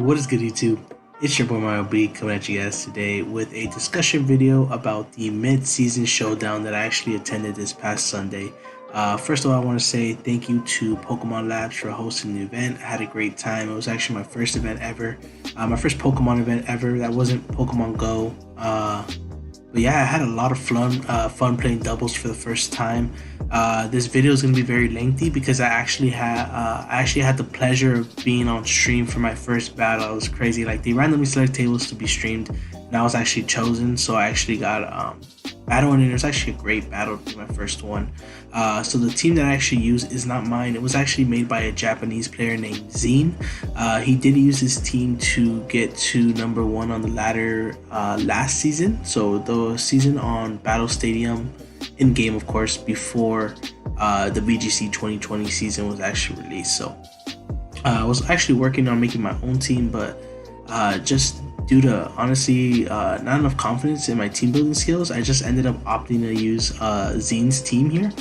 What is good, YouTube? It's your boy Mario B coming at you guys today with a discussion video about the mid-season showdown that I actually attended this past Sunday. First of all, I want to say thank you to Pokemon Labs for hosting the event. I had a great time. It was actually my first event ever, my first Pokemon event ever. That wasn't Pokemon Go. But yeah, I had a lot of fun playing doubles for the first time. This video is going to be very lengthy because I actually had the pleasure of being on stream for my first battle. It was crazy. Like, they randomly select tables to be streamed, and I was actually chosen. So I actually got battle, and it was actually a great battle to be my first one. So the team that I actually used is not mine. It was actually made by a Japanese player named Zine. He did use his team to get to #1 on the ladder last season. So the season on Battle Stadium, in game of course, before the VGC 2020 season was actually released. So I was actually working on making my own team, but just due to honestly not enough confidence in my team building skills, I just ended up opting to use Zine's team here,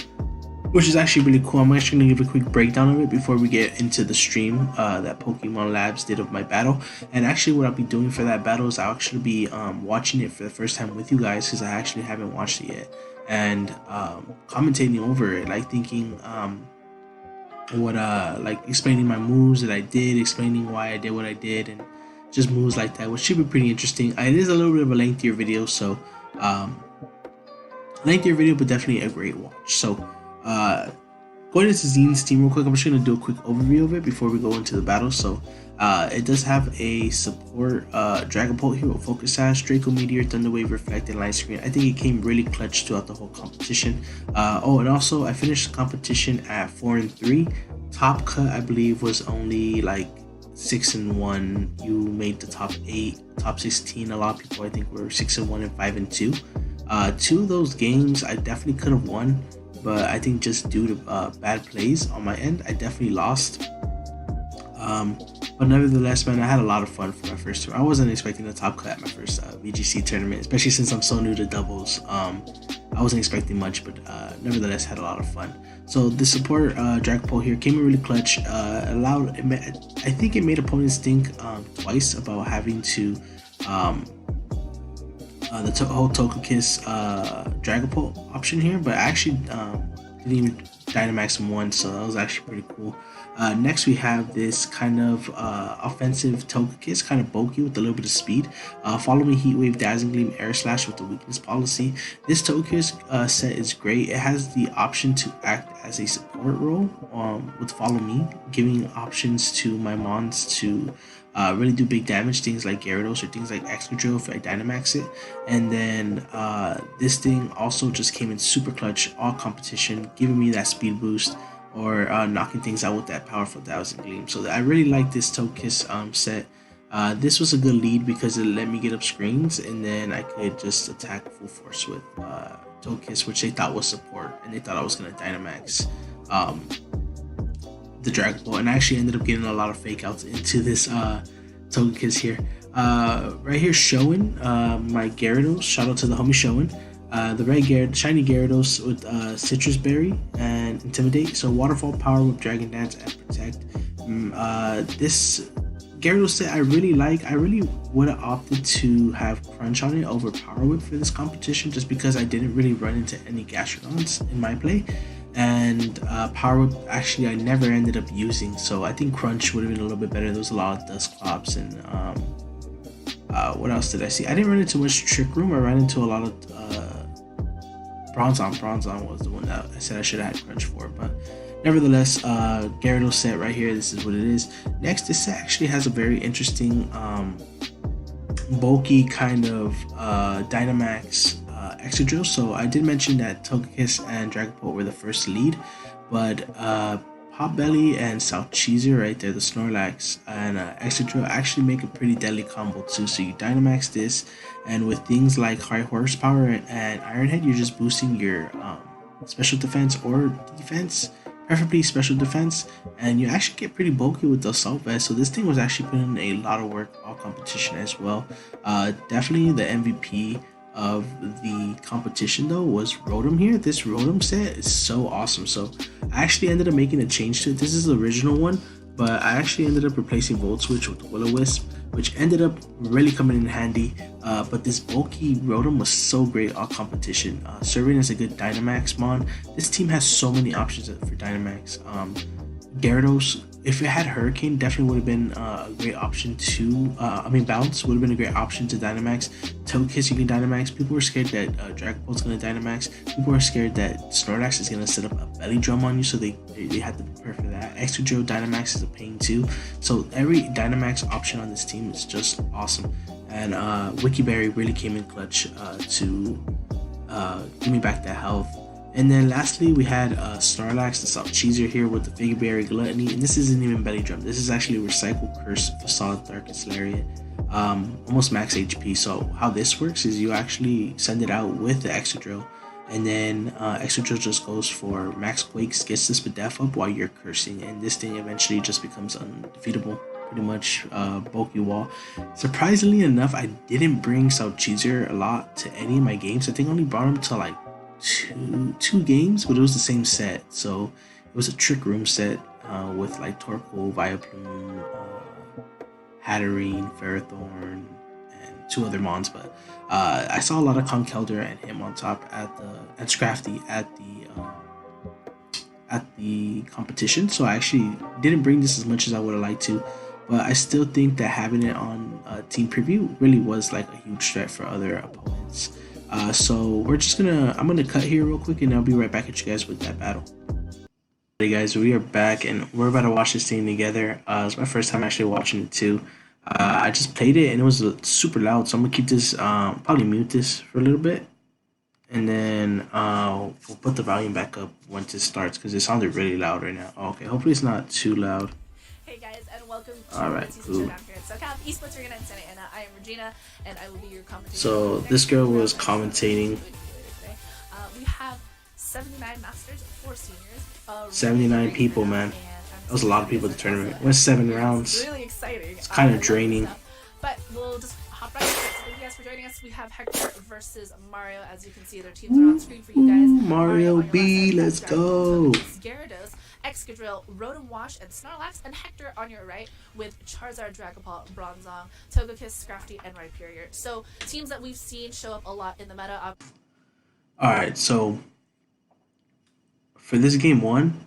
which is actually really cool. I'm actually going to give a quick breakdown of it before we get into the stream that Pokemon Labs did of my battle. And actually what I'll be doing for that battle is I'll actually be watching it for the first time with you guys, because I actually haven't watched it yet, and commentating over it, like thinking like explaining my moves that I did, explaining why I did what I did, and just moves like that, which should be pretty interesting. It is a little bit of a lengthier video, so but definitely a great watch. So going into Zine's team real quick, I'm just going to do a quick overview of it before we go into the battle. So it does have a support Dragapult here with Focus Sash, Draco Meteor, Thunder Wave, Reflected, Line Screen. I think it came really clutch throughout the whole competition. Oh, and also I finished the competition at 4-3. Top cut, I believe, was only like 6-1. You made the top 8, top 16. A lot of people, I think, were 6-1 and 5-2. Two of those games I definitely could have won, but I think just due to bad plays on my end, I definitely lost. But nevertheless, man, I had a lot of fun for my first tour. I wasn't expecting a top cut at my first VGC tournament, especially since I'm so new to doubles. I wasn't expecting much, but nevertheless had a lot of fun. So the support Dragapult here came in really clutch. I think it made opponents think twice about having to the whole Togekiss Dragapult option here, but I actually didn't even Dynamax him once, so that was actually pretty cool. Next we have this kind of offensive Togekiss, kind of bulky with a little bit of speed. Follow Me, Heat Wave, Dazzling Gleam, Air Slash with the weakness policy. This Togekiss set is great. It has the option to act as a support role with Follow Me, giving options to my mons to really do big damage, things like Gyarados or things like Excadrill if I Dynamax it. And then this thing also just came in super clutch all competition, giving me that speed boost or knocking things out with that powerful Dazzling Gleam. So I really like this Togekiss set. This was a good lead because it let me get up screens, and then I could just attack full force with Togekiss, which they thought was support, and they thought I was going to Dynamax the Dragapult, and I actually ended up getting a lot of fake outs into this Togekiss here. Right here, showing my Gyarados. Shout out to the homie showing. The red shiny Gyarados with Citrus Berry and Intimidate. So Waterfall, Power Whip, Dragon Dance, and Protect. This Gyarados set I really like. I really would have opted to have Crunch on it over Power Whip for this competition, just because I didn't really run into any Gastrodons in my play. And Power Whip actually I never ended up using, so I think Crunch would have been a little bit better. There was a lot of Dusclops, and what else did I see? I didn't run into much Trick Room. I ran into a lot of Bronzong. Bronzong was the one that I said I should have had Crunch for, but nevertheless, Gyarados set right here, this is what it is. Next, this set actually has a very interesting bulky kind of Dynamax Excadrill. So I did mention that Togekiss and Dragapult were the first lead, but Potbelly and South Cheeser right there, the Snorlax and Excadrill actually make a pretty deadly combo too. So you Dynamax this, and with things like High Horsepower and Iron Head, you're just boosting your special defense or defense, preferably special defense, and you actually get pretty bulky with the Assault Vest. So this thing was actually putting in a lot of work all competition as well. Definitely the MVP of the competition though was Rotom here. This Rotom set is so awesome. So I actually ended up making a change to it. This is the original one, but I actually ended up replacing Volt Switch with Will-O-Wisp which ended up really coming in handy. But this bulky Rotom was so great on competition. Serving as a good Dynamax mon, this team has so many options for Dynamax. Gyarados, if it had Hurricane, definitely would have been a great option to. Bounce would have been a great option to Dynamax. Togekiss, you can Dynamax. People were scared that Dragapult's going to Dynamax. People were scared that Snorlax is going to set up a belly drum on you, so they had to prepare for that. Excadrill Dynamax is a pain too. So every Dynamax option on this team is just awesome. And Wikiberry really came in clutch to give me back that health. And then lastly, we had Snorlax, the Salt Cheeser here with the Figure Berry Gluttony. And this isn't even Belly Drum. This is actually Recycle Curse, Facade, Darkest Lariat. Almost max HP. So how this works is you actually send it out with the Excadrill. And then Excadrill just goes for Max Quakes, gets this Spadef up while you're cursing. And this thing eventually just becomes undefeatable. Pretty much bulky wall. Surprisingly enough, I didn't bring Salt Cheeser a lot to any of my games. I think I only brought him to like two games, but it was the same set. So it was a Trick Room set with like Torkoal, Vileplume, Hatterene, Ferrothorn, and 2 other mons. But I saw a lot of Conkeldurr and him on top and Scrafty at the competition. So I actually didn't bring this as much as I would have liked to. But I still think that having it on Team Preview really was like a huge threat for other opponents. So I'm gonna cut here real quick, and I'll be right back at you guys with that battle. Hey guys, we are back, and we're about to watch this thing together. It's my first time actually watching it too. I just played it, and it was super loud, so I'm gonna keep this, probably mute this for a little bit, and then we'll put the volume back up once it starts, because it sounded really loud right now. Okay, hopefully it's not too loud. Hey guys, and welcome to MidSeason Showdown here at SoCal Esports Arena in Santa Ana. I am Regina, and I will be your commentator. So this girl was commentating. We have 79 masters, 4 seniors. 79 people, man. That was a lot of people at the tournament. Went 7 rounds. Really exciting. It's kind of draining. But we'll just hop right into it. So thank you guys for joining us. We have Hector versus Mario. As you can see, their teams are on screen for you guys. Mario B, let's go. Gyarados, Excadrill, Rotom Wash, and Snorlax, and Hector on your right with Charizard, Dragapult, Bronzong, Togekiss, Scrafty, and Rhyperior. So teams that we've seen show up a lot in the meta. Alright, so for this game 1,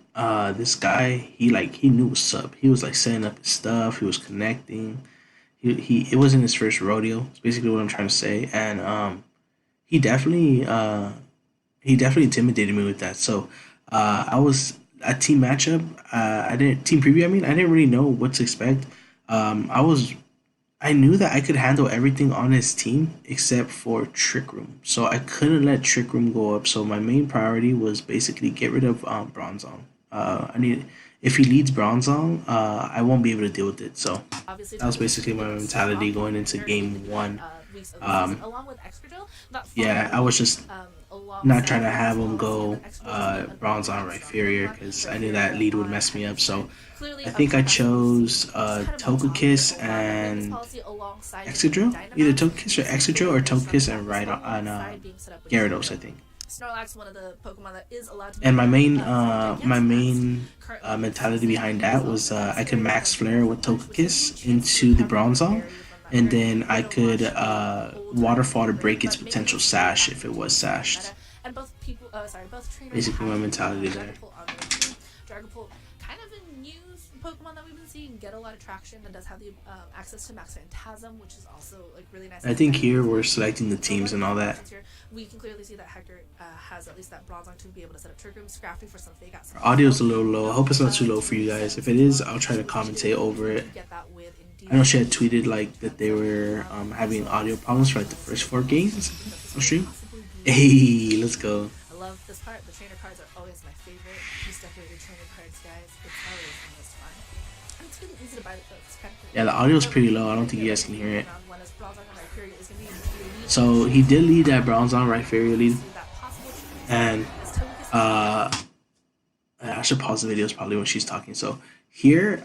this guy, he knew what's up. He was like setting up his stuff, he was connecting. It wasn't his first rodeo. That's basically what I'm trying to say. And he definitely intimidated me with that. So I was a team matchup. Team preview. I didn't really know what to expect. I knew that I could handle everything on his team except for Trick Room. So I couldn't let Trick Room go up. So my main priority was basically get rid of Bronzong. If he leads Bronzong, I won't be able to deal with it. So that was basically my mentality going into game 1. Yeah, I was just not trying to have him go Bronzong Rhyperior, because I knew that lead would mess me up. So I think I chose Togekiss and Excadrill. Either Togekiss or Excadrill, or Togekiss and Gyarados, I think. Snorlax, one of the Pokemon that is allowed to be. And my main mentality behind that was I could max flare with Togekiss into the Bronzong, and then I could waterfall to break its potential sash if it was sashed. And both trainers. Basically my mentality there. Dragapult, kind of a new Pokemon that we've been seeing get a lot of traction, and does have the access to Max Phantasm, which is also like really nice. I think here we're selecting the teams and all that. We can clearly see that Hector has at least that Bronzong to be able to set up Trick Room, Scrafty for some fake outs. Audio's a little low. I hope it's not too low for you guys. If it is, I'll try to commentate over it. I know she had tweeted like that they were having audio problems for like the first 4 games on stream. Hey, let's go. I love this part. The trainer cards are always my favorite. These decorated trainer cards, guys. It's always the most fun. And it's really easy to buy. Yeah, the audio's pretty low. I don't think you guys can hear it. So he did lead that Bronzong Rhyperior lead, and I should pause the video. It's probably when she's talking. So here,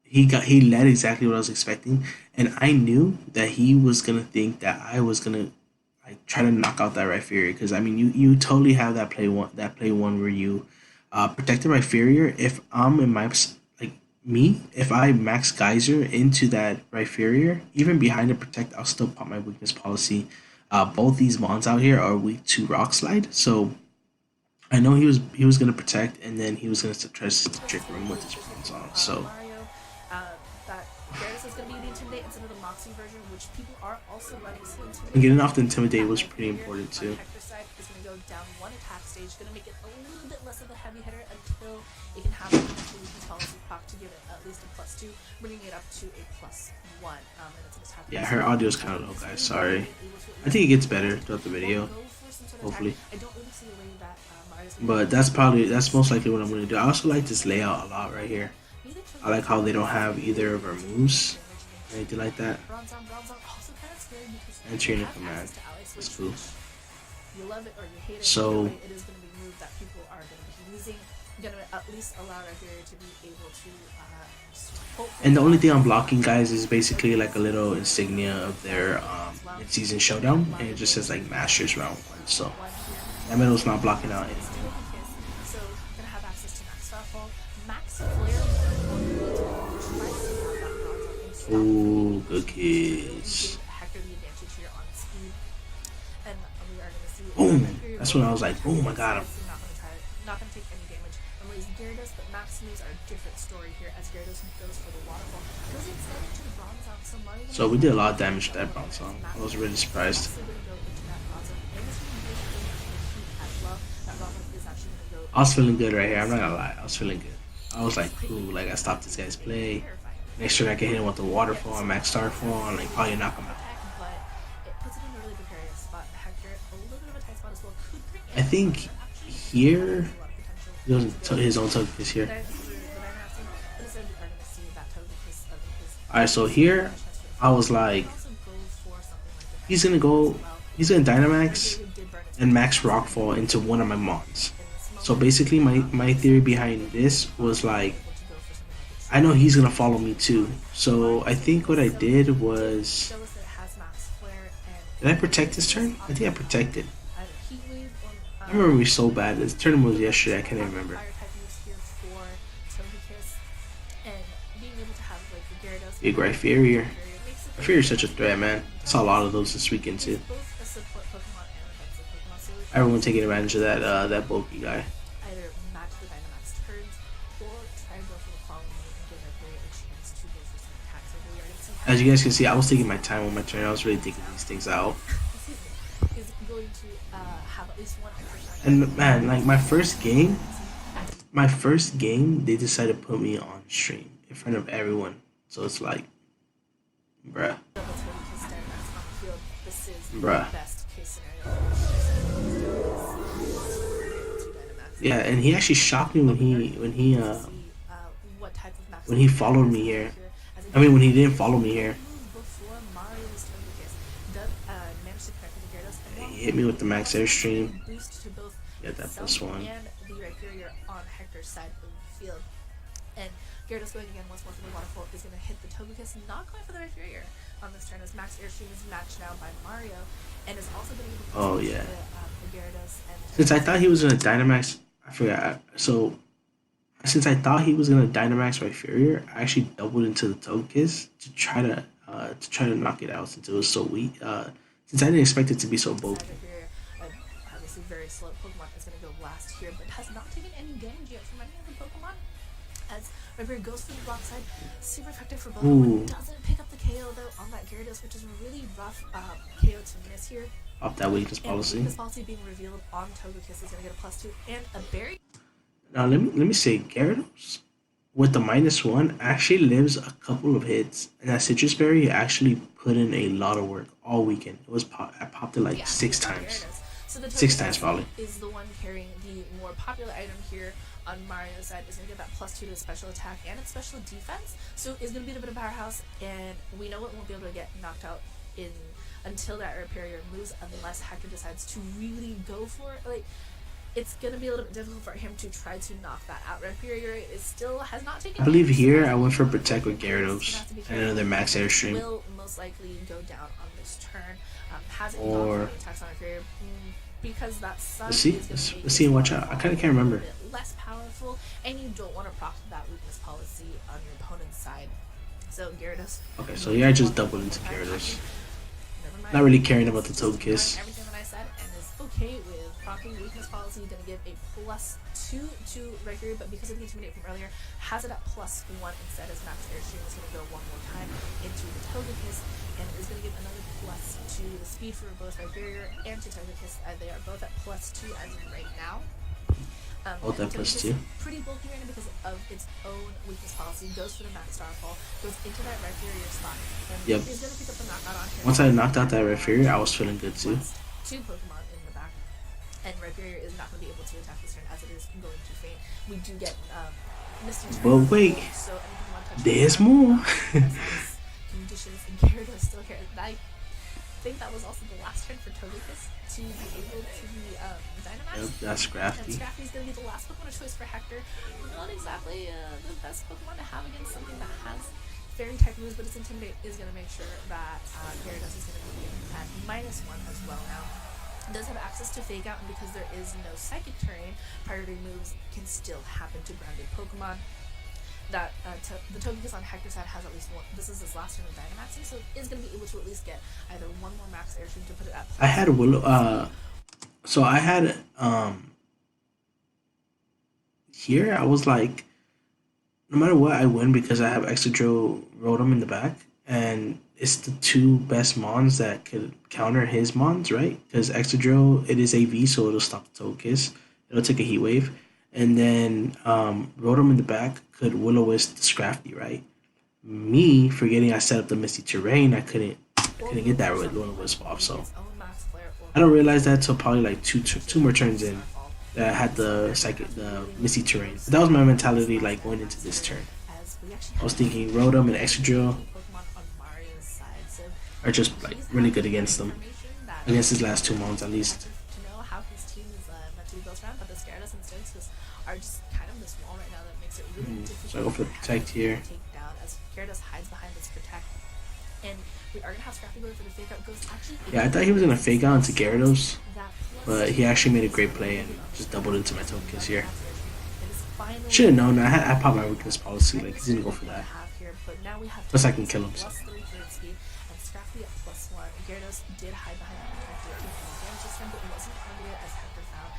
he led exactly what I was expecting, and I knew that he was gonna think that I was gonna like try to knock out that Rhyperior, because I mean you totally have that play one where you protect the Rhyperior. If I'm in me, if I max Geyser into that Rhyperior, even behind the protect, I'll still pop my weakness policy. Both these mons out here are weak to Rock Slide, so I know he was gonna protect, and then he was gonna try to trick room with his bronze on. So Mario. That Gyarados is going to be the Intimidate instead of the Moxie version, which people are also running. So and Intimidate getting off the Intimidate was pretty important on too. Hector's side is going to go down one attack stage, going to make it a little bit less of a heavy hitter until it can have enough weakness policy proc to give it at least a +2, bringing it up to a +1. And it's an attack. Yeah, her audio is kind of low, guys. Sorry. I think it gets better throughout the video, hopefully. I don't really see a way that But that's most likely what I'm gonna do. I also like this layout a lot right here. I like how they don't have either of our moves, anything like that. Entering a command. That's cool. You love it or you hate it. So it is going to be a move that people are going to be using. Going to at least allow Rhyperior to be able to. And the only thing I'm blocking, guys, is basically like a little insignia of their mid-season showdown, and it just says like Masters Round 1. So that metal's not blocking out anything. So gonna have access to Max Starfall, Max Flare. Ooh, good kiss. Hector the advantage here on speed, and we are gonna see. Boom! That's when I was like, boom! I got him. Not gonna take any damage. I'm raising Gyarados, but Max moves are a different story here as Gyarados goes for the waterfall. Goes instead into the Bronzong, so Mario. So we did a lot of damage to that Bronzong. I was really surprised. I was feeling good right here. I'm not gonna lie. I was feeling good. I was like, ooh, like I stopped this guy's play. Make sure I can hit him with the waterfall and max starfall and like probably knock him out. I think here he goes his own Togekiss here. Alright, so here I was like, he's gonna Dynamax and max Rockfall into one of my mons. So basically my theory behind this was like, I know he's gonna follow me too. So I think what I did was, did I protect this turn? I think I protected. I remember we so bad. This tournament was yesterday. I can't even remember. Big Rhyperior. Rhyperior is such a threat, man. I saw a lot of those this weekend too. Everyone taking advantage of that bulky guy. As you guys can see, I was taking my time on my turn. I was really thinking these things out. And man, like my first game, they decided to put me on stream in front of everyone. So it's like, bruh. Yeah, and he actually shocked me when he followed me here. I mean, when he didn't follow me here. He hit me with the max airstream. Get that +1. And the Rhyperior on Hector's side of the field. And Gyarados going again once more for the waterfall is going to hit the Togekiss, not going for the Rhyperior on this turn as Max Airstream is matched now by Mario and is also going to yeah. The Gyarados. Since I thought he was going to Dynamax, I forgot. So since I thought he was going to Dynamax Rhyperior, I actually doubled into the Togekiss to try to knock it out since it was so weak. Since I didn't expect it to be so bulky. Obviously, very slow Pokemon is going to go last here, but has not taken any damage yet from any of the Pokemon. As Rhyperior goes for the rock side, super effective for both. Doesn't pick up the KO though on that Gyarados, which is a really rough KO to miss here. Off that weakness policy. Weakness policy being revealed on Togekiss is going to get a +2 and a berry. Now let me say, Gyarados with the -1 actually lives a couple of hits, and that Citrus Berry actually put in a lot of work all weekend. It was I popped it like 6 times. So the 6 times probably. Is the one carrying the more popular item here on Mario's side. Is going to get that +2 to the special attack and its special defense. So it's going to be a bit of a powerhouse, and we know it won't be able to get knocked out in until that Rhyperior moves, unless Hector decides to really go for it. Like, it's going to be a little bit difficult for him to try to knock that out. Rhyperior is still has not taken. I believe here I went for Protect with Gyarados and another Max Airstream. Will most likely go down on this turn. Hasn't gone for any attacks on Rhyperior. because that sun Let's see. is going to make Let's his see and watch out. I waterfall kind of a can't little remember. bit less powerful, and you don't want to proc that weakness policy on your opponent's side. So Gyarados, Okay, I'm so going here I to just walk doubled one into more time. Gyarados. Actually, never mind. Not really caring about the Just ignoring Togekiss. everything that I said, and is okay with proccing weakness policy. Going to give a +2 to Regular, but because of the Intimidate from earlier, has it at +1 instead, as Max Airstream is going to go one more time into the Togekiss, and is going to give another +2 the speed for both Barrier and to Togekiss. They are both at +2 as of right now. Hold that +2. Pretty bulky right now because of its own weakness policy. Goes for the Max Starfall, goes into that Red Barrier spot, and Yep. he's going to pick up the knockout on here. Once I knocked out that Red Fury, I was feeling good too. Two Pokemon in the back, and Red Barrier is not going to be able to attack this turn as it is going to faint. We do get Misty Terrain. But wait, so any Pokemon touching there's the more. conditions, and Gyarados still here. I think that was also the last turn for Togekiss to be able to be Dynamax. Yep, that's And Scrafty. Scrafty's going to be the last Pokemon of choice for Hector. Not exactly the best Pokemon to have against something that has Fairy type moves, but its Intimidate is going to make sure that Gyarados is going to be at -1 as well now. It does have access to Fake Out, and because there is no Psychic terrain, priority moves can still happen to grounded Pokemon. That the Togekiss on Hector's side has at least one. This is his last turn of Dynamaxing, so is going to be able to at least get either one more Max Airstream to put it at. I had Willow. So I had here. I was like, no matter what, I win because I have Excadrill Rotom in the back, and it's the two best mons that could counter his mons, right? Because Excadrill, it is AV, so it'll stop the Togekiss. It'll take a Heat Wave, and then Rotom in the back could Will-O-Wisp the Scrafty, right? Me forgetting I set up the Misty Terrain, I couldn't get that with Will-O-Wisp off. So I don't realize that till probably like two more turns in that I had the Misty Terrain. But that was my mentality like going into this turn. I was thinking Rotom and Excadrill are just like really good against them. Against his last two mons at least. To know how his team is meant to be built around, but the Gyarados and Stonesis are just kind of this wall right now that makes it really difficult. So I go for the Protect here. Take down as Gyarados hides behind this Protect, and we are gonna have Scrappy going for the Fake Out. Goes actually. Yeah, I thought he was gonna Fake Out into Gyarados, that but he actually made a great play and just doubled into my Togekiss here. Should have known. I popped my weakness policy. Like he didn't go for that. Plus I can kill him. So. And Scrappy at +1. Gyarados did hide behind that Protector to damage this turn, but it wasn't targeted as Hector found.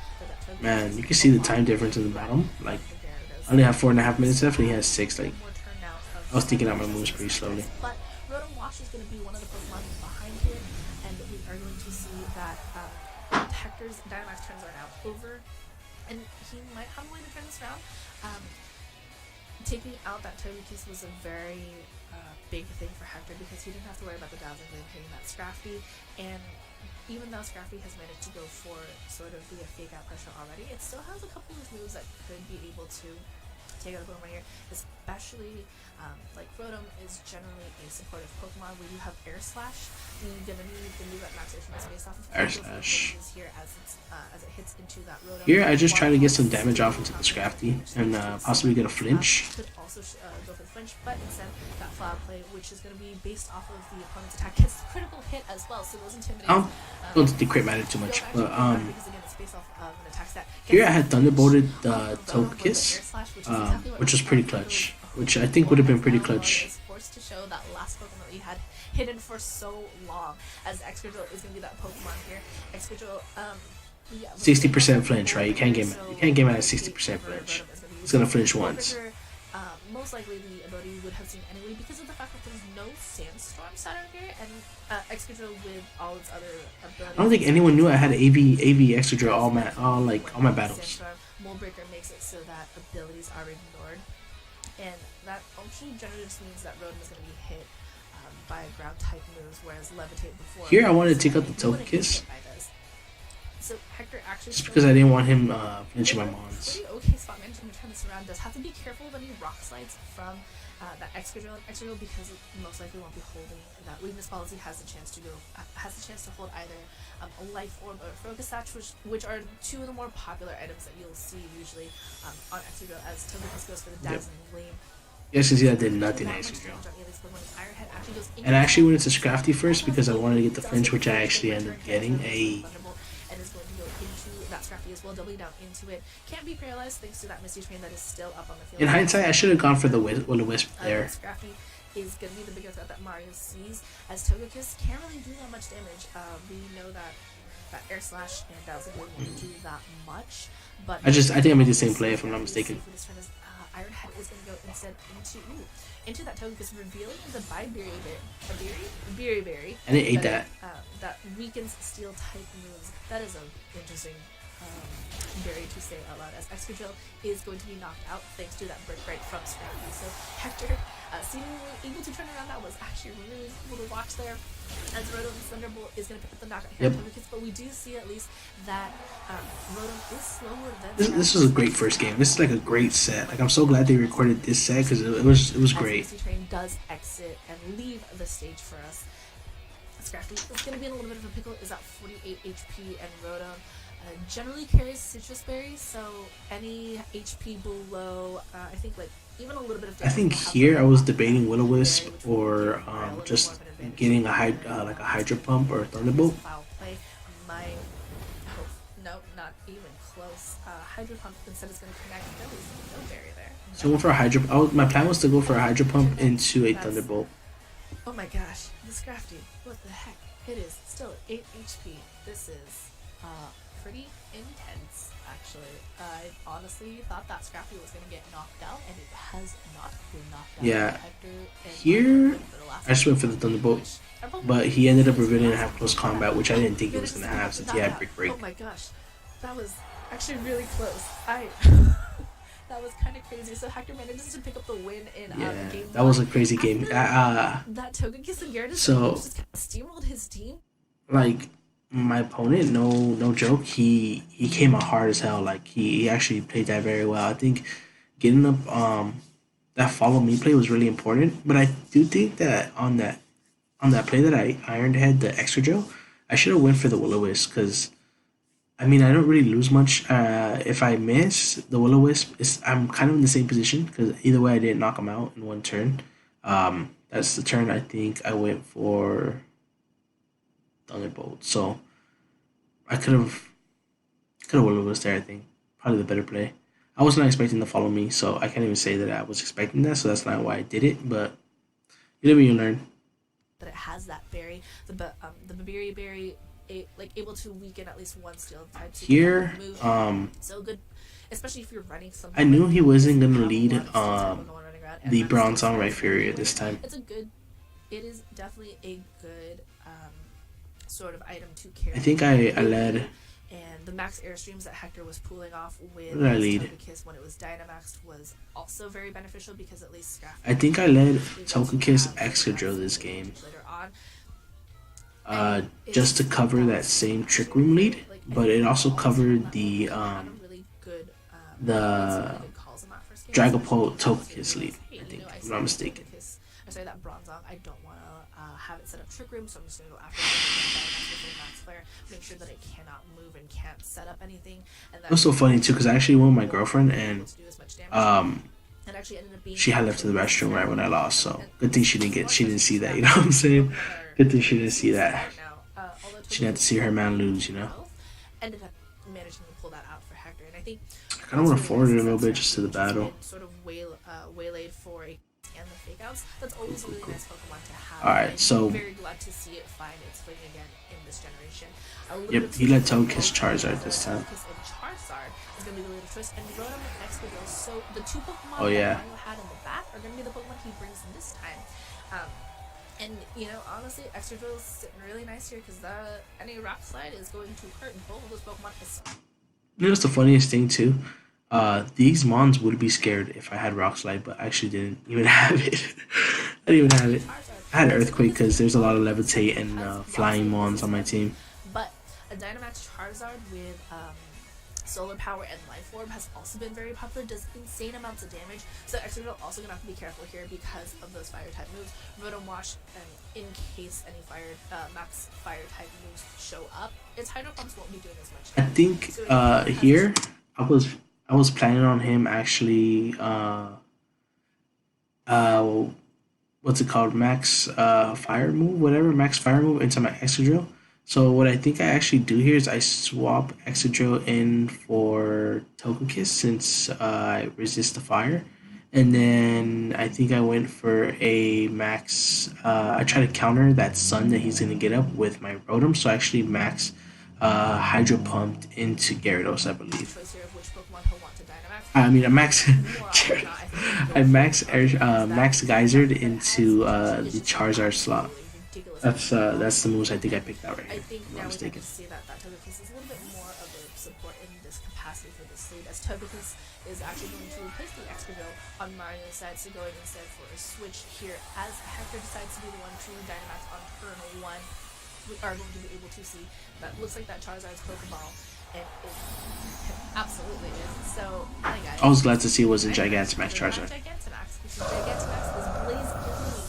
That Man, you can see the time difference in the bottom. Like I only have 4.5 minutes left, and he has 6. Like I was thinking out my moves pretty slowly. But Rotom Wash is going to be one of the Pokemon behind here, and we are going to see that Hector's Dynamax turns are now over, and he might have a way to turn this around. Taking out that Togekiss was a very big thing for Hector because he didn't have to worry about the Dazzling Gleam hitting that Scrafty, and even though Scrafty has managed to go for sort of the Fake Out pressure already, it still has a couple of moves that could be able to take out a Pokemon here, especially like Rotom is generally a supportive Pokemon. We do have Air Slash. You're gonna need the move that Max Airstream is based off of. Air Slash. Here as it hits into that Rotom. Here I just try to get some damage off into the Scrafty and possibly get a flinch. Could also go for the flinch, but instead that Flower Play, which is going to be based off of the opponent's attack, gets critical hit as well. So those intimidates. I don't think the crit mattered too much, but here I had Thunderbolted the Togekiss, which was pretty clutch. Which I think would have been pretty clutch. Forced to show that last Pokemon that you had hidden for so long, as Excadrill is going to be that Pokemon here. Excadrill, 60% flinch, right? You can't get mad at 60% flinch. It's gonna flinch once. Most likely the ability you would have seen anyway because of the fact that there's no Sandstorm Saturn here, and Excadrill with all its other abilities. I don't think anyone knew I had AV Excadrill all my battles. Sandstorm, Mold Breaker makes it so that abilities are ignored. And that actually generally just means that Rotom is going to be hit by ground type moves, whereas Levitate before. Here I wanted to take out the Togekiss. So Hector actually. Just because I didn't want him flinching my mons. Pretty okay spot management to turn this around. Does have to be careful of any rock slides from that Excadrill because it most likely won't be holding that weakness policy. Has the chance to hold either a life orb or a focus satch, which are two of the more popular items that you'll see usually on Excadrill as Togekiss goes for the Dazzling Gleam. You guys can see that did nothing to Excadrill. And I actually went into Scrafty first because I wanted to get the flinch, which I actually ended up getting. Scrafty as well, doubling down into it. Can't be paralyzed thanks to that Misty Train that is still up on the field. In hindsight, I should have gone for the Will-O-Wisp there. Scrafty is going to be the bigger threat that Mario sees, as Togekiss can't really do that much damage. We know that Air Slash and Dazzle Blade won't do that much, but I think I made the same play if I'm not mistaken. Iron Head is going to go instead into that Togekiss, revealing the Berry, and it ate that. That weakens Steel type moves. That is an interesting berry to say out loud, as Excadrill is going to be knocked out thanks to that Brick Break from Scrafty. So Hector, seemingly able to turn around, that was actually really cool to watch there, as Rotom's Thunderbolt is going to pick up the knockout here on Togekiss, but we do see at least that Rotom is slower than this was a great first game. This is like a great set. Like, I'm so glad they recorded this set because it was great. As Train does exit and leave the stage for us. Scrafty is going to be in a little bit of a pickle, is at 48 HP, and Rotom generally carries Citrus Berries, so any HP below, I think like even a little bit of damage. I think here I was debating Will-O-Wisp or just getting a Hydro Pump or a Thunderbolt. Foul play. Nope, not even close. Hydro Pump instead is going to connect. There was no berry there. So I went for a Hydro. My plan was to go for a Hydro Pump into a Thunderbolt. Oh my gosh, this Scrafty. What the heck? It is still 8 HP. This is pretty intense, actually. I honestly thought that Scrafty was going to get knocked out, and it has not been knocked out. Yeah. Here, I just went for the Thunderbolt, but he ended up revealing to have close combat, which I didn't think he was going to have since he had Brick Break. Oh my gosh, that was actually really close. That was kind of crazy. So Hector manages to pick up the win in game 1. That was a crazy game. That Togekiss and Gyarados just kind of steamrolled his team. Like, my opponent, no joke, he came out hard as hell. Like, he actually played that very well. I think getting up that follow me play was really important. But I do think that on that play that I Iron Head the Excadrill, I should have went for the Will-O-Wisp, because I mean, I don't really lose much. If I miss the Will-O-Wisp, I'm kind of in the same position, because either way I didn't knock him out in one turn. That's the turn I think I went for Thunderbolt. So I could have Will-O-Wisp there, I think. Probably the better play. I was not expecting to follow me, so I can't even say that I was expecting that, so that's not why I did it, but you live and you learn. That it has that berry, the berry, able to weaken at least one steel type. Here, so good, especially if you're running something. I knew he wasn't gonna lead the Bronzong Rhyperior this time. It is definitely a good sort of item to carry. I think I led. And the max airstreams that Hector was pulling off with Togekiss when it was Dynamaxed was also very beneficial, because at least I think I led Togekiss Excadrill this game. Later on. Just to cover that same Trick Room lead, but it also covered the Dragapult Togekiss lead, I think, if I'm not mistaken. Sorry, that Bronzong, I don't want to have it set up Trick Room, so I'm just going to go after Max Flare, make sure that it cannot move and can't set up anything. And it was so funny too, because I actually went with my girlfriend, and she had left to the restroom right when I lost, so good thing she didn't see that, you know what I'm saying? Good thing she didn't see that. She didn't have to see her man lose, you know? Ended up managing to pull that out for Hector, and I think I kind of want to forward it a little bit just to the battle. Sort of waylaid for a and the fake outs. That's always a really nice Pokemon to have. Alright, so I'm very glad to see it find its footing again in this generation. Yep, he let Togekiss Charizard this time. Charizard is going to be the later twist, and Rotom and Excadrill. So the two Pokemon that Mario had in the back are going to be the Pokemon he brings in this time. And honestly, Excadrill is sitting really nice here, because any Rock Slide is going to hurt both of those Pokemon. You know what's the funniest thing too? These Mons would be scared if I had Rock Slide, but I actually didn't even have it. I didn't even have it. I had Earthquake because there's a lot of Levitate and Flying Mons on my team. But a Dynamax Charizard with Solar Power and Life Orb has also been very popular, does insane amounts of damage, so Excadrill also going to have to be careful here because of those Fire-type moves. Rotom Wash, in case any max Fire-type moves show up, its Hydro Pumps won't be doing as much damage. I think here, I was planning on him actually, what's it called, max fire move into my Excadrill. So what I think I actually do here is I swap Excadrill in for Togekiss since I resist the fire, and then I think I went for a max. I try to counter that Sun that he's gonna get up with my Rotom, so I actually max Hydro Pumped into Gyarados, I believe. Choice here of which Pokemon he'll want to Dynamax. I mean, I max More often than not, I think he'll I go for max that max because Geysered that into has the issues Charizard slot. a ridiculous That's the moves I think I picked out right I here. think If I'm now not we can mistaken. see that Togekiss is a little bit more of a support in this capacity for this lead, as Togekiss is actually going to replace the Excadrill on Mario's side, so going instead for a switch here, as Hector decides to be the one to Dynamax on turn 1. We are going to be able to see that looks like that Charizard's Pokeball, and it absolutely is. So, hi guys. I was glad to see it wasn't Dynamax, Gigantamax but not Charizard. Gigantamax, because Gigantamax is Blaze Blue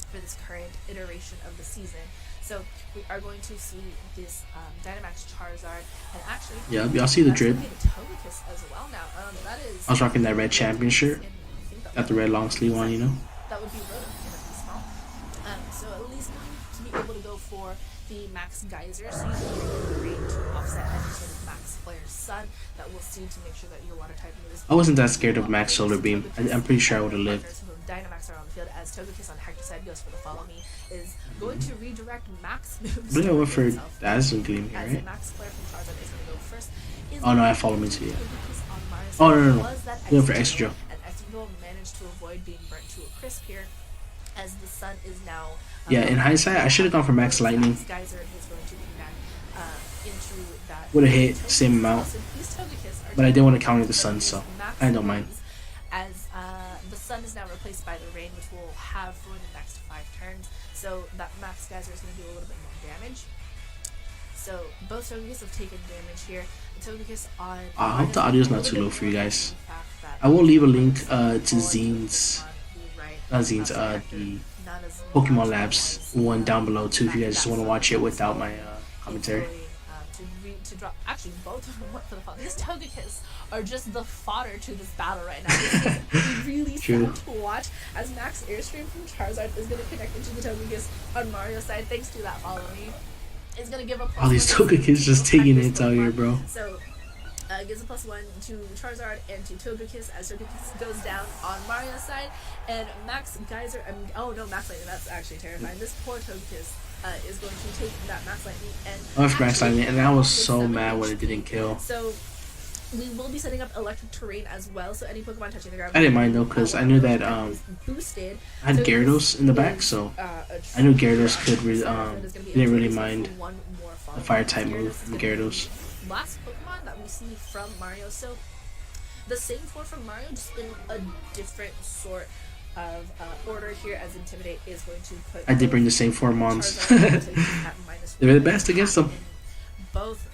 for this current iteration of the season. So we are going to see this Dynamax Charizard, and actually, Yeah, y'all see the that's drip. going to be the Togekiss as well now. That is. I was rocking that red champion shirt. And I think Got the red long sleeve on, you know. that would be Rotom in a small. So at least going to be able to go for the Max Geyser, so you can get the rate to offset any sort of Max Flare Sun that we'll see to make sure that your water type move is. I wasn't that scared of Max Solar Beam. I'm pretty sure I would have lived. Dynamax are on the field as Togekiss on Hector's side goes for the follow me, is going to redirect Max moves. I believe I went for Dazzling Gleam here, As right? Max Flare from Charizard is going to go first. Oh no, I follow me too, yeah. Togekiss on Mars Oh no. was that I went for Excadrill, Excadrill. and Excadrill managed to avoid being burnt to a crisp here, as the sun is now. Yeah, in hindsight, I should have gone for Max Lightning. Max Geyser is going to connect into that. Would have hit same amount, So these Togekiss are but I didn't want to taking counter the advantage sun, of so these max I don't mind. moves, as the sun is now replaced by the rain, which we'll have for the next 5 turns. So that Max Geyser is going to do a little bit more damage. So both Togekiss have taken damage here. The Togekiss on. I hope the audio's not too low for you guys. The fact that I will leave a link to all Zine's, on the right, not Zine's, the Pokemon Labs one down below too if you guys just want to watch it without my commentary. To drop, actually, both of them went for the fun. These Togekiss are just the fodder to this battle right now. This is really True. sad to watch, as Max Airstream from Charizard is going to connect into the Togekiss on Mario's side, thanks to that follow me. Is going to give a plus All these one to Togekiss just taking hits out here, bro. So, gives a +1 to Charizard and to Togekiss as Togekiss goes down on Mario's side, and Max Geyser. Oh no, Max Lightning. That's actually terrifying. This poor Togekiss is going to take that Max Lightning and. I went for Max Lightning, and I was so 7 mad when it HP. didn't kill. So we will be setting up electric terrain as well. So any Pokemon touching the ground. I didn't mind though, because I knew that boosted. I had So Gyarados in the back, so I knew Gyarados could didn't really mind the fire type move from Gyarados. Last Pokemon that we see from Mario. So the same 4 from Mario, just in a different sort of order here, as Intimidate is going to put. I did bring the same 4 Mons. Charizard at They're the best against them. Both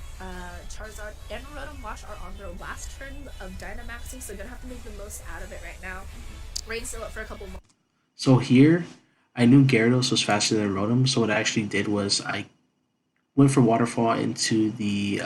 Charizard and Rotom Wash are on their last turn of Dynamaxing, so gonna have to make the most out of it right now. Rain's still up for a couple more. So here, I knew Gyarados was faster than Rotom, so what I actually did was I went for Waterfall into the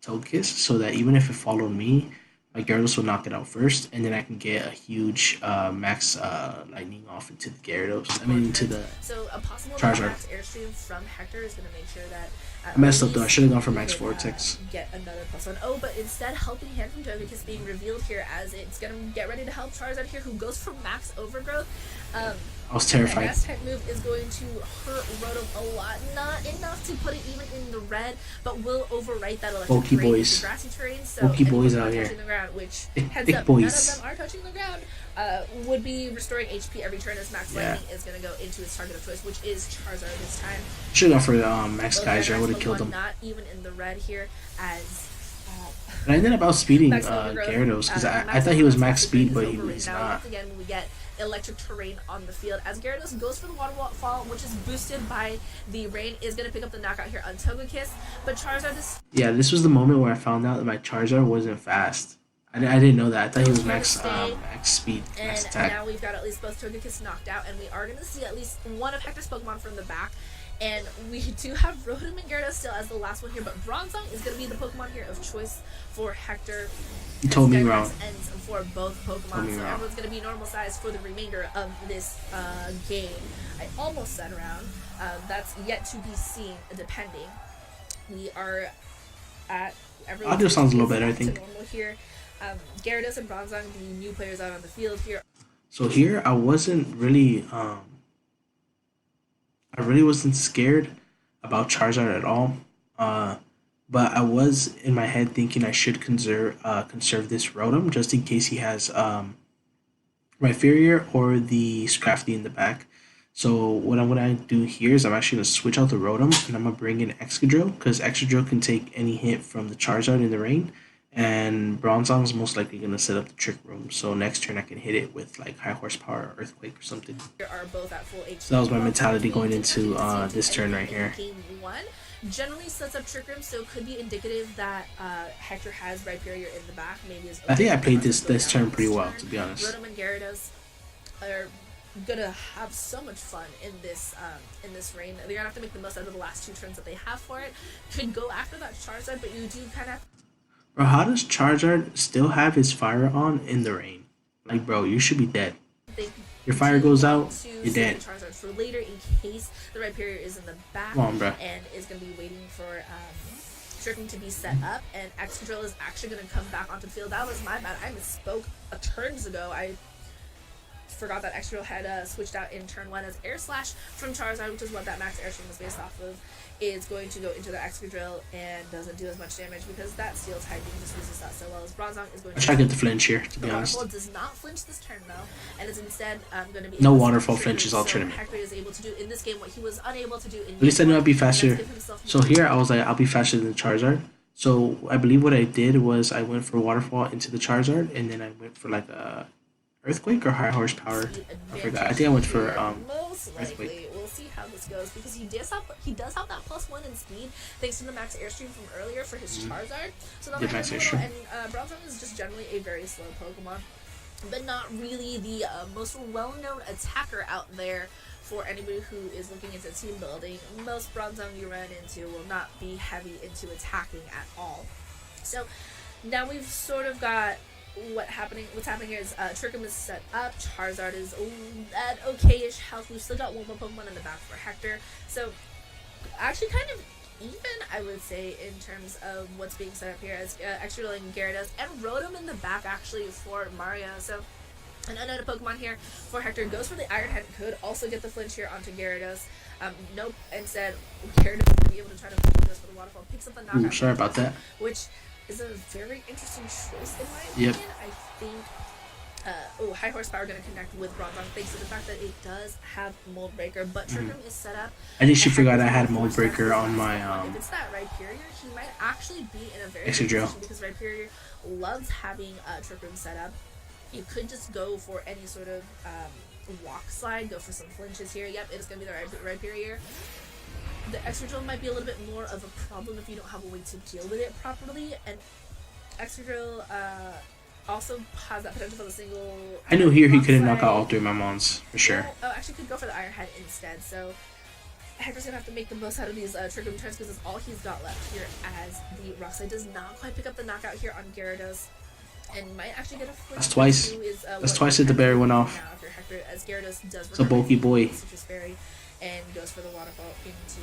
Togekiss, so that even if it followed me, my Gyarados will knock it out first, and then I can get a huge Max Lightning off into the Gyarados. I mean, into the. So a possible Charizard. Max Airstream from Hector is going to make sure that. I messed up though. I should have gone for Max Vortex. Get another +1. Oh, but instead, Helping Hand from Togekiss being revealed here, as it's going to get ready to help Charizard here, who goes for Max Overgrowth. I was The terrified. grass type move is going to hurt Rotom a lot. Not enough to put it even in the red, but will overwrite that electric Bulky terrain boys. into grassy terrain. So Bulky any boys Pokemon out here. touching the ground, which Thick heads up, boys. none of them are touching the ground. Would be restoring HP every turn, as Max Yeah. Lightning is going to go into its target of choice, which is Charizard this time. Should have gone for Max Both Geyser. I Dynamax would have killed Pokemon him. Not even in the red here, as But I ended up outspeeding Max Overgrowth, Gyarados because I Max thought he was Overgrowth max actually speed, but is over he's right now. not. Once again, when we get electric terrain on the field, as Gyarados goes for the waterfall, which is boosted by the rain, is going to pick up the knockout here on Togekiss, but Charizard is Yeah, this was the moment where I found out that my Charizard wasn't fast. I didn't know that. I thought he was max speed, max and attack. now we've got at least both Togekiss knocked out, and we are going to see at least one of Hector's Pokemon from the back And we do have Rotom and Gyarados still as the last one here, but Bronzong is going to be the Pokemon here of choice for Hector. You told me wrong. Ends for both Pokemon, so everyone's going to be normal size for the remainder of this game. I almost said round. That's yet to be seen, depending. We are at... Audio sounds a little better, I think. Normal here. Gyarados and Bronzong, the new players out on the field here. So here, I wasn't really... I really wasn't scared about Charizard at all. But I was in my head thinking I should conserve this Rotom just in case he has Rhyperior or the Scrafty in the back. So what I'm gonna do here is I'm actually gonna switch out the Rotom and I'm gonna bring in Excadrill because Excadrill can take any hit from the Charizard in the rain, and Bronzong is most likely gonna set up the Trick Room. So next turn I can hit it with like High Horsepower or Earthquake or something. Are both at full HP. So that was my mentality going into this turn right here. Game 1 generally sets up Trick Room, so could be indicative that Hector has Rhyperior in the back. Maybe I think I played this turn pretty well, to be honest. Rotom and Gyarados are gonna have so much fun in this rain. They're gonna have to make the most out of the last 2 turns that they have for it. Could go after that Charizard, but you do kind of... Bro, how does Charizard still have his fire on in the rain? Like, bro, you should be dead. Your fire goes out, you're dead. Charizard for later in case the Rhyperior is in the back. Come on, bro. And is going to be waiting for Trick Room to be set up, and Excadrill is actually going to come back onto the field. That was my bad. I misspoke turns ago. I forgot that Excadrill had switched out in turn 1 as Air Slash from Charizard, which is what that max Airstream was based off of, is going to go into the Excadrill and doesn't do as much damage because that Steel typing just uses that so well as Bronzong is going to... I try to get the flinch here, to be honest. Waterfall does not flinch this turn though, and is instead going to be... No Waterfall flinches all tournament. Hector is able to do in this game what he was unable to do in... At least I knew I'd be faster. So here I was like, I'll be faster than Charizard. So I believe what I did was I went for Waterfall into the Charizard, and then I went for like a Earthquake or High Horsepower. I forgot. I think I went for most likely. Earthquake. We'll see how this goes because he does have that +1 in speed thanks to the max Airstream from earlier for his Charizard. So that might max be Airstream. And Bronzong is just generally a very slow Pokemon, but not really the most well-known attacker out there. For anybody who is looking into team building, most Bronzong you run into will not be heavy into attacking at all. So now we've sort of got what's happening here is Trick Room is set up. Charizard is at okay-ish health. We've still got one more Pokemon in the back for Hector. So actually kind of even, I would say, in terms of what's being set up here as Excadrill and Gyarados and Rotom in the back actually for Mario. So and another Pokemon here for Hector goes for the Iron Head, could also get the flinch here onto Gyarados. Nope, instead Gyarados will be able to try to goes for the Waterfall, picks up the knockout. Ooh, sorry about that. Which is a very interesting choice in my opinion. I think High Horsepower going to connect with Bronzong thanks to the fact that it does have Mold Breaker, but Trick Room is set up. I think she forgot I had Mold Breaker on my if it's that Rhyperior, he might actually be in a very Excadrill. good position because Rhyperior loves having Trick Room set up. You could just go for any sort of walk slide, go for some flinches here. Yep, it is going to be the Rhyperior. The Excadrill might be a little bit more of a problem if you don't have a way to deal with it properly, and Excadrill also has that potential for the single... I knew here he couldn't knock out all 3 of my mons, for sure. Actually could go for the Iron Head instead, so Hector's going to have to make the most out of these Trick Room turns because it's all he's got left here as the Rock Slide does not quite pick up the knockout here on Gyarados. And might actually get a flinch. That's twice. That's twice that the berry went off. Hector, as Gyarados does it's a bulky boy. Citrus Berry and goes for the Waterfall into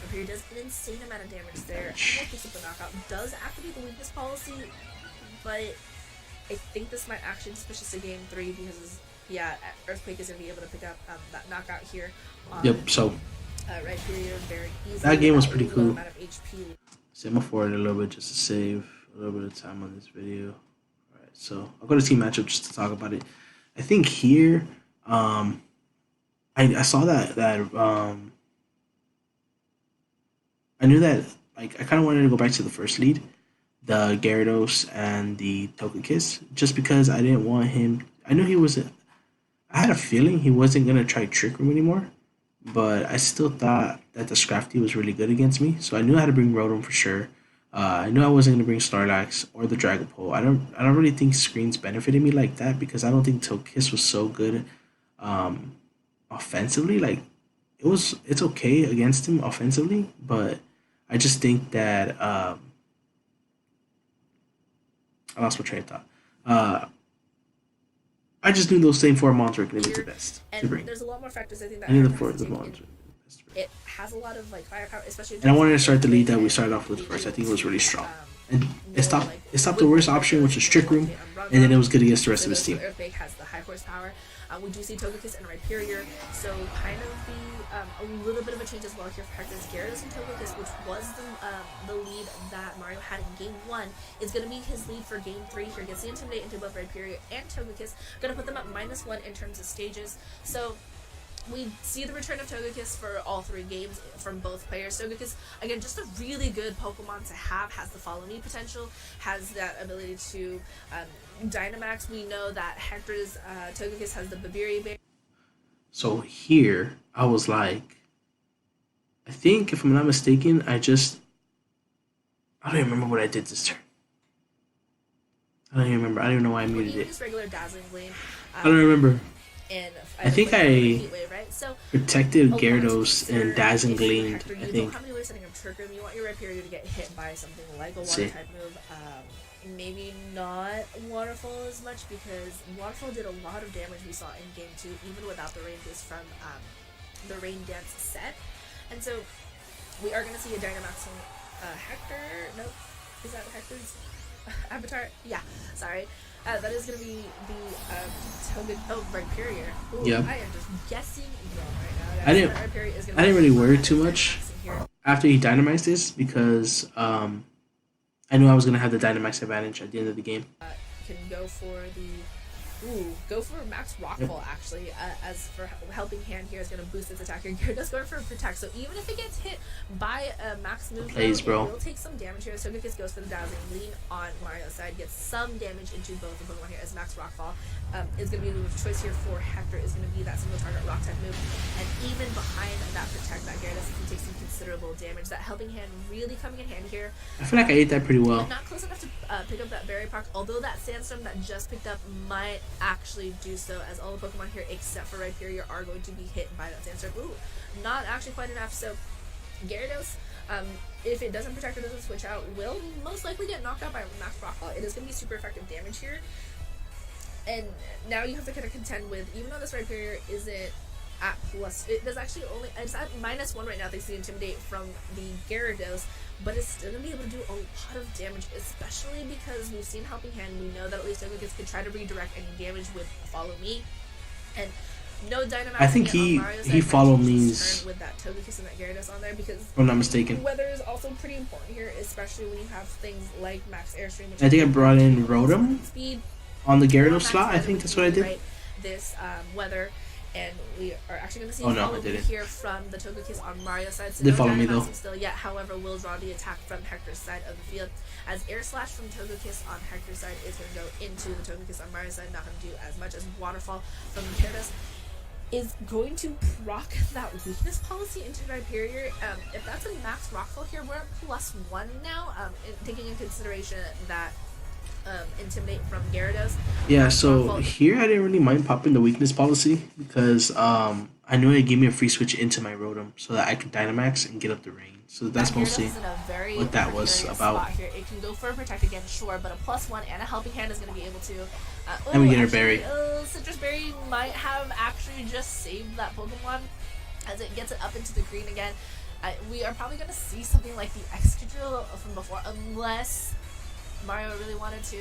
Rhyperior. Does an insane amount of damage there. Almost picks up the knockout. Does activate the weakness policy, but I think this might actually just push us to game 3 because Earthquake is going to be able to pick up that knockout here. Yep. So Rhyperior very easily. That game was pretty cool. Amount of HP. So I'm gonna forward a little bit just to save a little bit of time on this video. Alright, so I'll go to team matchup just to talk about it. I think here, I saw that I knew that like I kind of wanted to go back to the first lead, the Gyarados and the Togekiss, just because I didn't want him. I knew he wasn't. I had a feeling he wasn't gonna try Trick Room anymore, but I still thought that the Scrafty was really good against me, so I knew I had to bring Rotom for sure. I knew I wasn't gonna bring Snorlax or the Dragapult. I don't really think screens benefited me like that because I don't think Togekiss was so good offensively. Like it's okay against him offensively, but I just think that I lost my train of thought. Uh, I just knew those same four mons were going to be the best to And bring. there's a lot more factors I think that I knew the Hector four has to the take mons in. were the best to bring. It has a lot of like firepower, especially in And I terms wanted to of start the lead that we and started off with being first. I able think it was really to, strong. And know like it stopped the with worst the option, which was ability Trick to Room, allocate on run and then it route. was good against the rest So of his does team. Earthquake has the high horsepower. We do see Togekiss and Rhyperior, so kind of a little bit of a change as well here for Hector's Gyarados and Togekiss, which was the lead that Mario had in Game 1, is going to be his lead for Game 3 here. Gets the Intimidate into both Rhyperior and Togekiss. Going to put them at -1 in terms of stages. So we see the return of Togekiss for all three games from both players. Togekiss, again, just a really good Pokemon to have, has the Follow Me potential, has that ability to Dynamax. We know that Hector's Togekiss has the Babiri Berry. So here, I was like, I think if I'm not mistaken, I don't even remember what I did this turn. I don't even remember. I don't even know why I muted it. Just regular Dazzling Gleam. I don't remember. And I think I right? So protected Gyarados and Dazzling Gleamed. Hector, I you think. don't have any way of setting up Trick Room. You want your Rhyperior to get hit by something like a water type move. Maybe not Waterfall as much, because Waterfall did a lot of damage we saw in Game 2, even without the Rain Boost from the Rain Dance set. And so we are going to see a Dynamax from Hector. Nope. Is that Hector's avatar? Yeah, sorry. That is going to be the Rhyperior. Ooh, Yep. I am just guessing wrong right now. I didn't really worry too much after he Dynamixed this, because I knew I was gonna have the Dynamax advantage at the end of the game. Can go for Max Rockfall actually, as for helping hand here is going to boost its attack. Your Gyarados going for a protect, so even if it gets hit by a max move, it will take some damage here. So Togekiss goes for the Dazzling Gleam on Mario's side, gets some damage into both the Pokemon here, as Max Rockfall is going to be the choice here for Hector, is going to be that single target rock type move, and even behind that protect, that Gyarados can take some considerable damage. That helping hand really coming in hand here. I feel like I ate that pretty well. Not close enough to pick up that Berry Park, although that Sandstorm that just picked up might actually do so, as all the Pokemon here except for Rhyperior are going to be hit by that Sandstorm. Ooh, not actually quite enough. So Gyarados, if it doesn't protect or doesn't switch out, will most likely get knocked out by Max Rockfall. It is going to be super effective damage here. And now you have to kind of contend with, even though this Rhyperior isn't at plus, it's at -1 right now thanks to the Intimidate from the Gyarados, but it's still going to be able to do a lot of damage, especially because we've seen Helping Hand. We know that at least Togekiss could try to redirect any damage with Follow Me, and no Dynamax. I think he Follow Me's with that Togekiss and that Gyarados on there, because if I'm not mistaken, weather is also pretty important here, especially when you have things like Max Airstream. I think I brought in Rotom speed on the Gyarados slot. I think that's what I did. Right, this weather. And we are actually going to see Follow Me here from the Togekiss on Mario's side. So they Follow Me though. Still yet, however, will draw the attack from Hector's side of the field, as Air Slash from Togekiss on Hector's side is going to go into the Togekiss on Mario's side. Not going to do as much as Waterfall from Gyarados is going to proc that weakness policy into Rhyperior. If that's a Max Rockfall here, we're at +1 now, taking into consideration that Intimidate from Gyarados. Yeah, so here I didn't really mind popping the weakness policy, because I knew it gave me a free switch into my Rotom so that I could Dynamax and get up the range. So that's mostly what that was about. Here. It can go for a protect again, sure, but a +1 and a Helping Hand is going to be able to. And we get our berry. Citrus Berry might have actually just saved that Pokemon as it gets it up into the green again. We are probably going to see something like the Excadrill from before, unless Mario really wanted to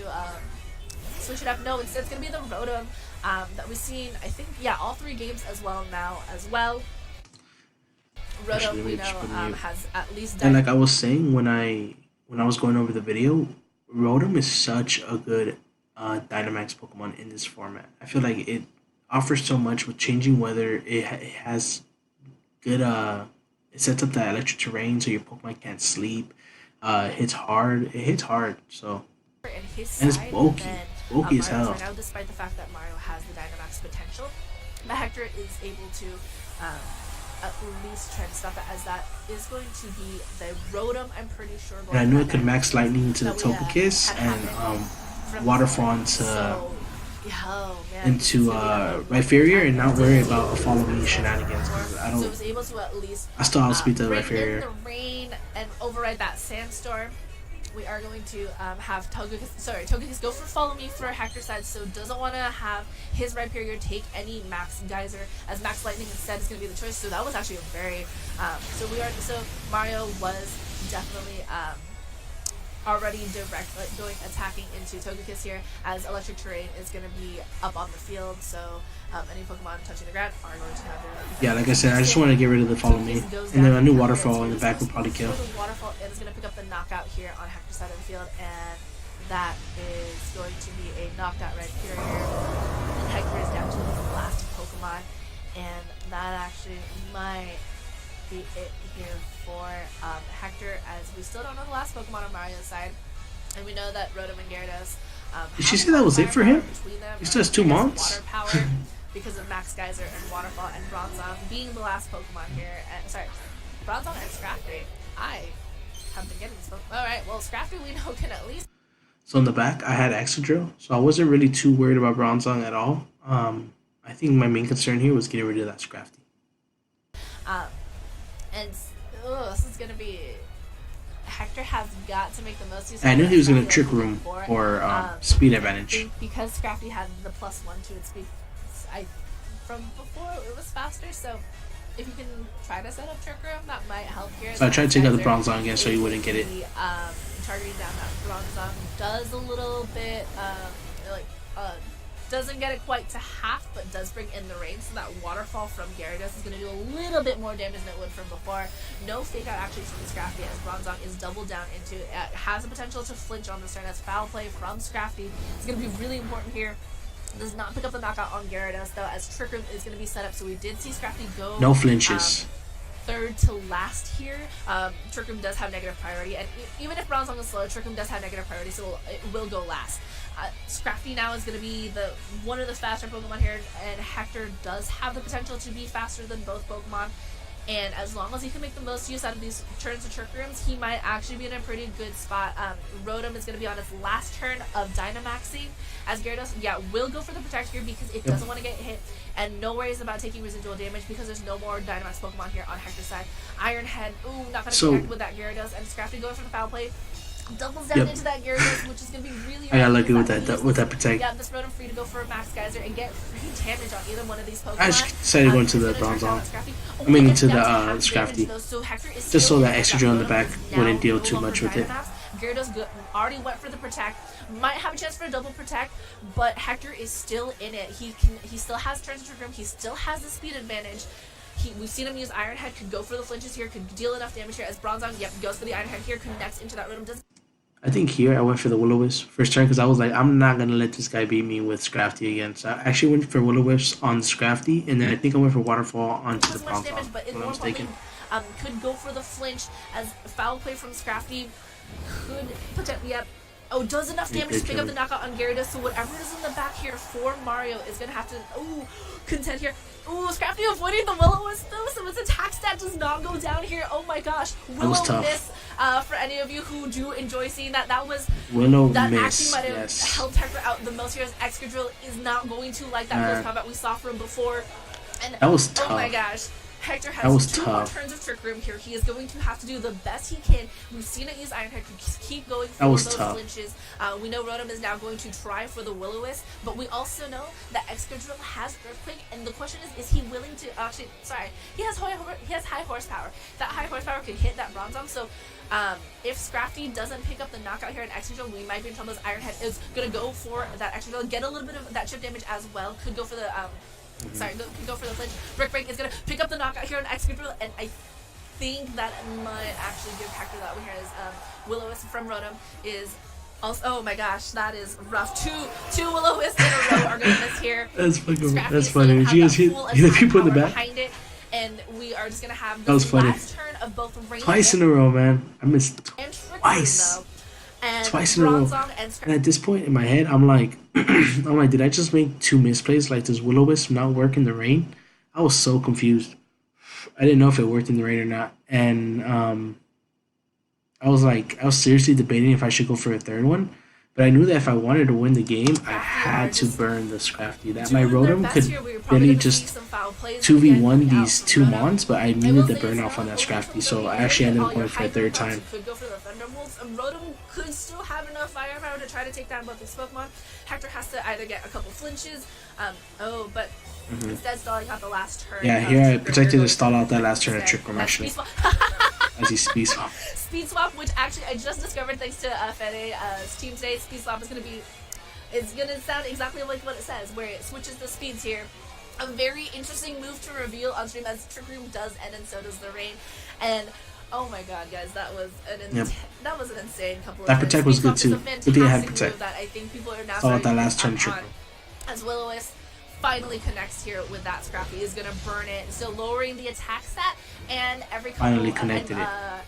switch it up. No, instead it's going to be the Rotom that we've seen, I think, all three games as well now as well. Rotom, we know, has at least done. And like I was saying when I was going over the video, Rotom is such a good Dynamax Pokemon in this format. I feel like it offers so much with changing weather. It has good it sets up that electric terrain so your Pokemon can't sleep. It hits hard, so. And it's bulky. It's bulky as hell. Right now, despite the fact that Mario has the Dynamax potential, but Hector is able to at least try to stop it, as that is going to be the Rotom, I'm pretty sure. And I knew it could max lightning into the Togekiss and Waterfall into Yeah, oh man, this is into gonna be a rough Rhyperior attack and there. not worry about a follow me shenanigans Before, because I so it don't. was able to at least I still outspeed the bring in Rhyperior. the rain and override that sandstorm. We are going to have Togekiss go for follow me for Hector side, so doesn't want to have his Rhyperior take any Max Geyser, as Max Lightning instead is going to be the choice. So that was actually a very so Mario was definitely already direct going attacking into Togekiss here, as electric terrain is going to be up on the field, so any Pokemon touching the ground are going to have Yeah, like I said, I just their want to get rid of the follow me, and then a new waterfall in the back would probably kill. the waterfall and is going to pick up the knockout here on Hector's side of the field, and that is going to be a knocked out right here. And Hector is down to his last Pokemon, and that actually might be it here for Hector, as we still don't know the last Pokemon on Mario's side, and we know that Rotom and Gyarados. Did she say that was it for him? He still has 2 months. Water power because of Max Geyser and Waterfall and Bronzong being the last Pokemon here. And sorry, Bronzong and Scrafty. I have been getting this Pokemon. All right, well Scrafty we know can at least. So in the back, I had Excadrill, so I wasn't really too worried about Bronzong at all. I think my main concern here was getting rid of that Scrafty. Um, and this is gonna be. Hector has got to make the most use of I knew he was going to Scrafty Trick Room or speed advantage. because Scrafty had the +1 to its speed. From before it was faster, so if you can try to set up Trick Room, that might help here. So I tried to take out the Bronzong again so you wouldn't get it. Targeting down that Bronzong does a little bit doesn't get it quite to half, but does bring in the rain, so that waterfall from Gyarados is going to do a little bit more damage than it would from before. No fake out actually from Scrafty, as Bronzong is doubled down into it. Has the potential to flinch on this turn, as foul play from Scrafty is going to be really important here. Does not pick up the knockout on Gyarados though, as Trick Room is going to be set up, so we did see Scrafty go no flinches. Third to last here. Trick Room does have negative priority, and even if Bronzong is slow, Trick Room does have negative priority, so it will go last. Scrafty now is going to be one of the faster Pokemon here, and Hector does have the potential to be faster than both Pokemon. And as long as he can make the most use out of these turns of Trick Rooms, he might actually be in a pretty good spot. Rotom is going to be on its last turn of Dynamaxing, as Gyarados, will go for the Protect here because it doesn't want to get hit, and no worries about taking residual damage because there's no more Dynamax Pokemon here on Hector's side. Iron Head, not going to connect with that Gyarados, and Scrafty going for the foul play. Doubles down into that Gyarados, which is going to be really. I got lucky with that Protect. Yeah, this Rotom free to go for a Max Geyser and get free damage on either one of these Pokemon. I just decided to go into the Bronzong. I mean into the Scrafty. Just so that Excadrill in the back wouldn't deal too much with it. Gyarados already went for the Protect. Might have a chance for a double Protect, but Hector is still in it. He still has turns to room. He still has the speed advantage. We've seen him use Iron Head, could go for the flinches here, could deal enough damage here, as Bronzong, goes for the Iron Head here, connects into that Rotom. I think here I went for the Will-O-Wisp first turn because I was like, I'm not going to let this guy beat me with Scrafty again. So I actually went for Will-O-Wisp on Scrafty, and then I think I went for Waterfall onto the Bronzong. But more importantly, could go for the flinch, as foul play from Scrafty could potentially, does enough damage to pick up the knockout on Gyarados, so whatever is in the back here for Mario is going to have to, contend here. Scrafty avoiding the Will-O-Wisp though, so its attack stat does not go down here. Oh my gosh. Will-O-Miss, for any of you who do enjoy seeing that was that actually might have helped Hector out the most here, as Excadrill is not going to like that close combat we saw from before. And that was tough. Oh my gosh. Hector has 2 more turns of Trick Room here. He is going to have to do the best he can. We've seen it use Iron Head to keep going for those flinches. We know Rotom is now going to try for the Will-O-Wisp, but we also know that Excadrill has Earthquake, and the question is he willing to he has high horsepower. That high horsepower could hit that Bronzong, so if Scrafty doesn't pick up the knockout here in Excadrill, we might be in trouble, as Iron Head is going to go for that Excadrill, get a little bit of that chip damage as well, could go for the go for the flinch. Brick Break is going to pick up the knockout here on Excadrill, and I think that might actually give Hector that one here, as Will-O-Wisp from Rotom is also, oh my gosh, that is rough. Two Will-O-Wisps in a row are going to miss here. That's funny. Did you guys hear the people in the back? Behind it, and we are just going to have the last turn of both Rain twice in a row, man. I missed twice. Twice in a row. And at this point in my head, I'm like, did I just make 2 misplays? Like, does Will-O-Wisp not work in the rain? I was so confused. I didn't know if it worked in the rain or not. And I was seriously debating if I should go for a third one. But I knew that if I wanted to win the game, I Crafty are had to just burn the Scrafty. That my doing their Rotom best could here. We're probably really going to see just some foul plays again 2v1 coming out these from two Rotom. Mons, but I I will needed the say burn it's off on not that looking Scrafty, too so good. I You look actually at ended all up your going for a Hydro third Pumps. time. You could go for the Thunderbolts. Rotom could still have enough firepower to try to take down both these Pokemon. Hector has to either get a couple flinches, but instead stalling out the last turn. Yeah, here I Trick Room. protected You're to stall going out that for last turn of instead. Trick Room, That's actually, Speed Swap. as he speed swap. Speed Swap, which actually I just discovered thanks to Fede's team today. Speed Swap is going to be, it's going to sound exactly like what it says, where it switches the speeds here. A very interesting move to reveal on stream, as Trick Room does end and so does the rain. And oh my god, guys, that was that was an insane couple That of protect minutes. was Speed good Swap is too. a Good thing I had fantastic protect. move that I think people are now Stall out starting that to last turn pick up Trick on. Room. As Will-O-Wisp finally connects here with that Scrappy, is going to burn it, still lowering the attack stat, and every couple Finally connected it.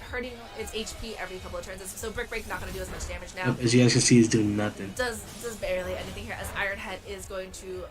hurting its HP every couple of turns. So Brick Break not going to do as much damage now. Yep, as you guys can see, he's doing nothing. Does barely anything here, as Iron Head is going to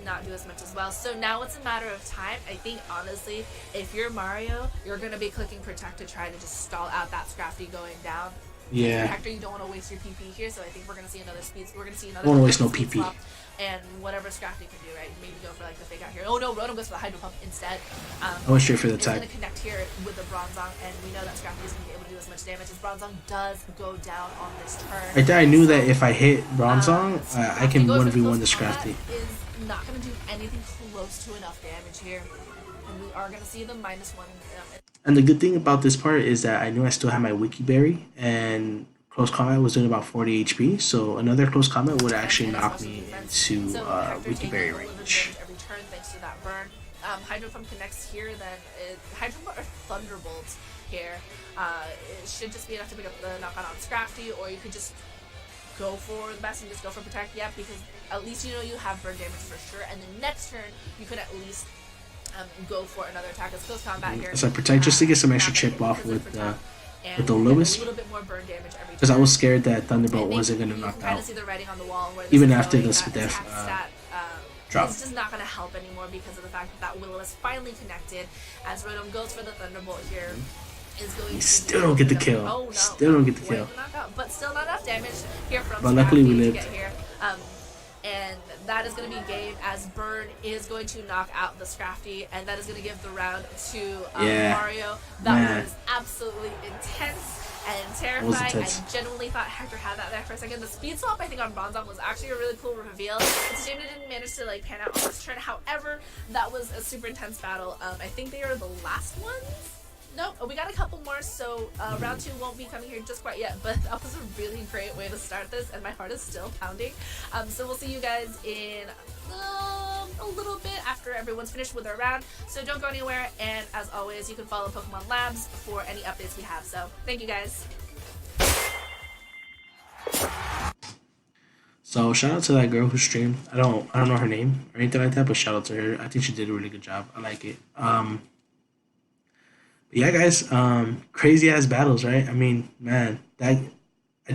not do as much as well. So now it's a matter of time. I think honestly, if you're Mario, you're going to be clicking Protect to try to just stall out that Scrafty going down. Yeah. Hector, you don't want to waste your PP here, so I think we're going to see another speed. We're going to see another. Don't wanna waste no speed PP. swap, and whatever Scrafty can do, right? Maybe go for like the fake out here. Oh no, Rotom goes for the Hydro Pump instead. I went straight for the It's going attack. to connect here with the Bronzong, and we know that Scrafty isn't going to be able to do as much damage as Bronzong does go down on this turn. Right there, I knew that if I hit Bronzong, I can going for 1v1 the close combat Scrafty. is not going to do anything close to enough damage here, and we are going to see the -1. And the good thing about this part is that I knew I still had my Wiki Berry, and close combat was doing about 40 HP, so another close combat would actually knock me into Wiki Berry range. Every turn thanks to that burn. Hydro Pump connects here, then Hydro Pump or Thunderbolt here. It should just be enough to pick up the knockout on Scrafty, or you could just go for the best and just go for Protect. Yeah, because at least you know you have burn damage for sure, and the next turn you could at least go for another attack. It's close combat here. So I Protect just to get some extra chip off with the Will-O-Wisp, a little bit more burn damage every because I turn. was scared that Thunderbolt And wasn't going to you knock can kind out. of see the writing on the wall where Even this is after going, the that Spadef, attack stat, drop. It's just not going to help anymore because of the fact that that Will-O-Wisp finally connected. As Rotom goes for the Thunderbolt here, is going We to still don't get the kill. Oh no! Still don't get the kill. Knockout, but still not enough damage here from. But luckily we Scrafty to lived. get here. And that is going to be game, as Burn is going to knock out the Scrafty, and that is going to give the round to Mario. That was absolutely intense and terrifying. I genuinely thought Hector had that there for a second. The speed swap, I think, on Bronzong was actually a really cool reveal. It's a shame it didn't manage to like pan out on this turn. However, that was a super intense battle. I think they are the last ones. Nope, we got a couple more, so round 2 won't be coming here just quite yet, but that was a really great way to start this, and my heart is still pounding. So we'll see you guys in a little bit after everyone's finished with their round, so don't go anywhere, and as always, you can follow Pokemon Labs for any updates we have, so thank you guys. So shout out to that girl who streamed. I don't know her name or anything like that, but shout out to her. I think she did a really good job. I like it. Yeah, guys, crazy ass battles, right? I mean, man, I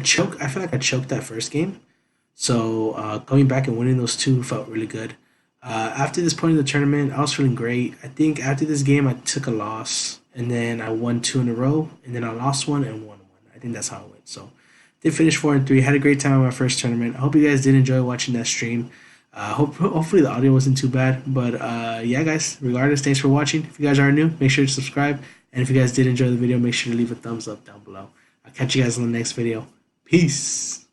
feel like I choked that first game. So going back and winning those two felt really good. After this point in the tournament, I was feeling great. I think after this game, I took a loss, and then I won 2 in a row, and then I lost 1 and won 1. I think that's how it went. So did finish 4-3. Had a great time on my first tournament. I hope you guys did enjoy watching that stream. Hopefully the audio wasn't too bad. But yeah, guys, regardless, thanks for watching. If you guys are new, make sure to subscribe. And if you guys did enjoy the video, make sure to leave a thumbs up down below. I'll catch you guys on the next video. Peace.